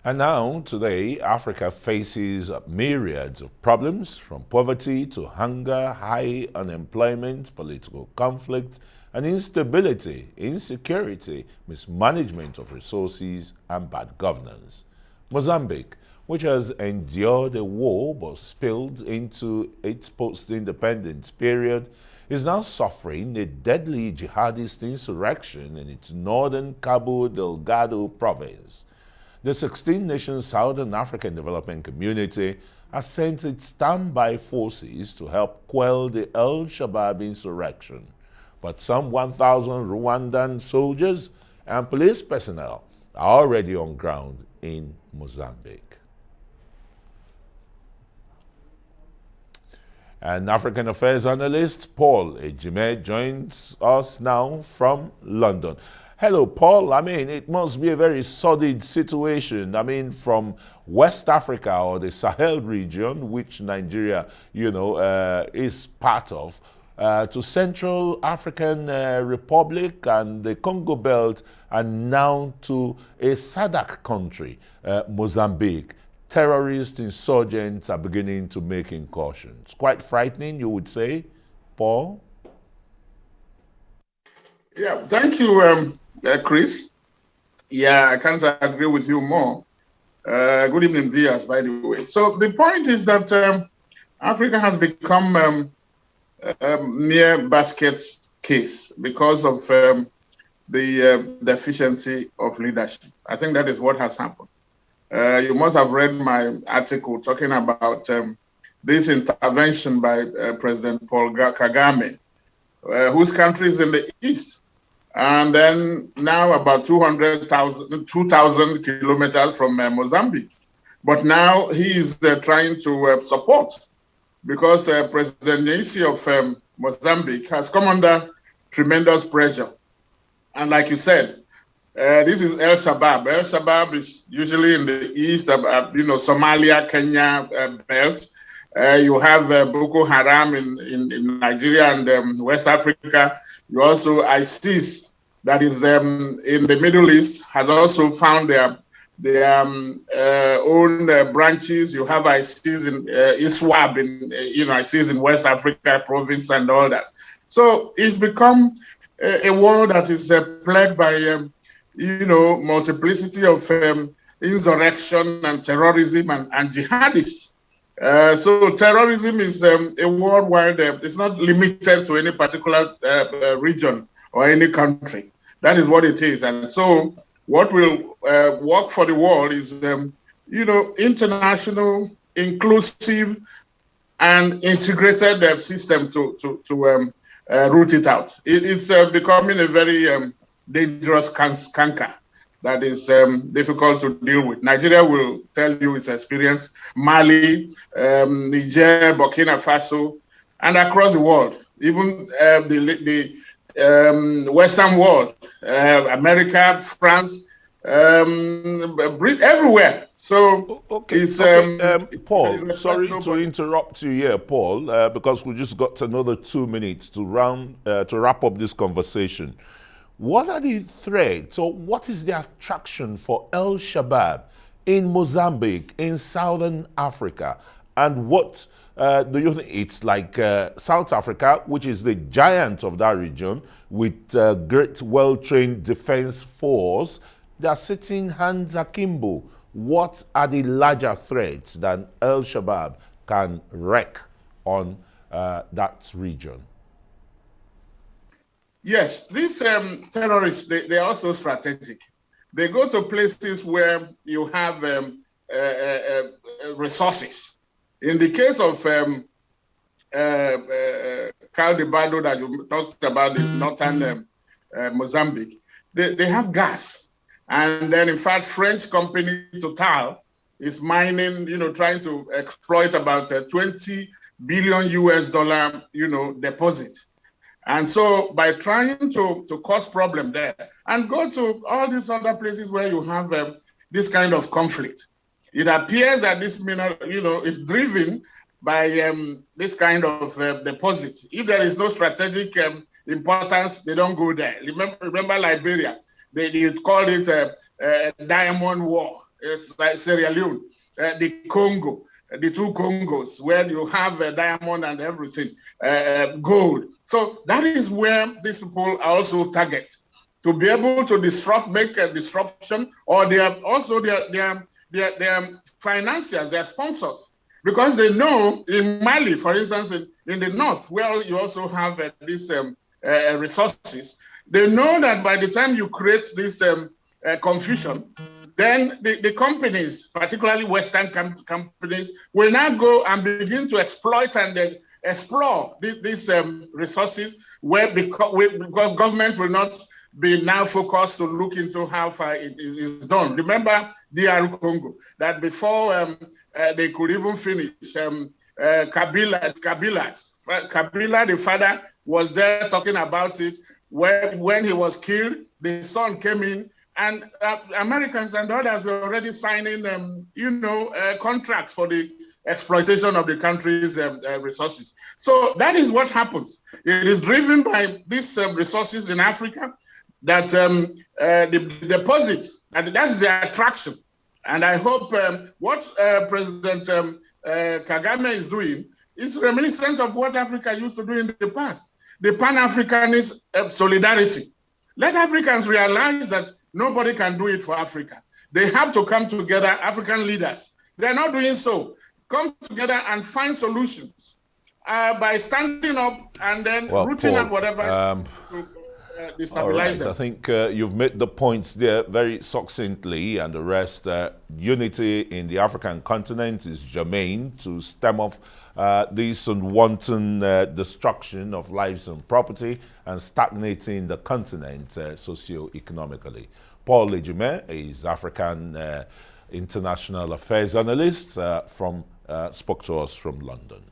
And now, today, Africa faces myriads of problems from poverty to hunger, high unemployment, political conflict, and instability, insecurity, mismanagement of resources, and bad governance. Mozambique, which has endured a war but spilled into its post-independence period, is now suffering a deadly jihadist insurrection in its northern Cabo Delgado province. The 16-nation Southern African Development Community has sent its standby forces to help quell the Al-Shabaab insurrection. But some 1,000 Rwandan soldiers and police personnel are already on ground in Mozambique. And African Affairs analyst Paul Ejime joins us now from London. Hello, Paul. I mean, it must be a very sordid situation. I mean, from West Africa or the Sahel region, which Nigeria, is part of, to Central African Republic and the Congo Belt, and now to a SADC country, Mozambique. Terrorist insurgents are beginning to make incursions. Quite frightening, you would say, Paul? Yeah, thank you, Chris. Yeah, I can't agree with you more. Good evening, Diaz, by the way. So the point is that Africa has become near basket case because of the deficiency of leadership. I think that is what has happened. You must have read my article talking about this intervention by President Paul Kagame, whose country is in the east, and then now about 2,000 kilometers from Mozambique. But now he is trying to support, because President Nyusi of Mozambique has come under tremendous pressure. And like you said, this is El Shabaab. El Shabaab is usually in the east, Somalia, Kenya belt. You have Boko Haram in Nigeria and West Africa. You also ISIS, that is in the Middle East, has also found their own branches. You have ISIS in ISWAP, ISIS in West Africa province and all that. So it's become a war that is plagued by multiplicity of insurrection and terrorism and jihadists. So terrorism is a worldwide, it's not limited to any particular region or any country. That is what it is. And so what will work for the world is, international, inclusive, and integrated system to root it out. It's becoming a very dangerous canker that is difficult to deal with. Nigeria will tell you its experience, Mali, Niger, Burkina Faso, and across the world, even the Western world, America, France, everywhere. So Paul, sorry to interrupt you here, Paul, because we just got another 2 minutes to wrap up this conversation. What are the threats, or what is the attraction for El Shabaab in Mozambique, in Southern Africa? And what do you think? It's like South Africa, which is the giant of that region, with great, well-trained defense force. They are sitting hands akimbo. What are the larger threats that El Shabaab can wreak on that region? Yes, these terrorists, they are also strategic. They go to places where you have resources. In the case of Caldebado that you talked about in northern Mozambique, they have gas. And then, in fact, French company Total is mining, trying to exploit about 20 billion US dollar, deposit. And so by trying to cause problem there and go to all these other places where you have this kind of conflict, it appears that this is driven by this kind of deposit. If there is no strategic importance, they don't go there. Remember Liberia, they called it a diamond war. it's like Sierra Leone, the Congo, the two Congos, where you have diamond and everything, gold. So that is where these people are also target to be able to disrupt, make a disruption, or they are also their financiers, their sponsors, because they know in Mali, for instance, in the north, where you also have these resources, they know that by the time you create this confusion, then the companies, particularly Western companies, will now go and begin to exploit and explore these resources, because government will not be now focused to look into how far it is done. Remember DR Congo, that before they could even finish, Kabila, the father, was there talking about it. When he was killed, the son came in, and Americans and others were already signing, contracts for the exploitation of the country's resources. So that is what happens. It is driven by these resources in Africa that the deposit, and that's the attraction. And I hope what President Kagame is doing is reminiscent of what Africa used to do in the past. The Pan-Africanist solidarity. Let Africans realize that nobody can do it for Africa. They have to come together, African leaders. They're not doing so. Come together and find solutions by standing up and then rooting out whatever to destabilize all right. them. I think you've made the points there very succinctly, and the rest. Unity in the African continent is germane to stem off this wanton destruction of lives and property and stagnating the continent socio-economically. Paul Ejime is African international affairs analyst spoke to us from London.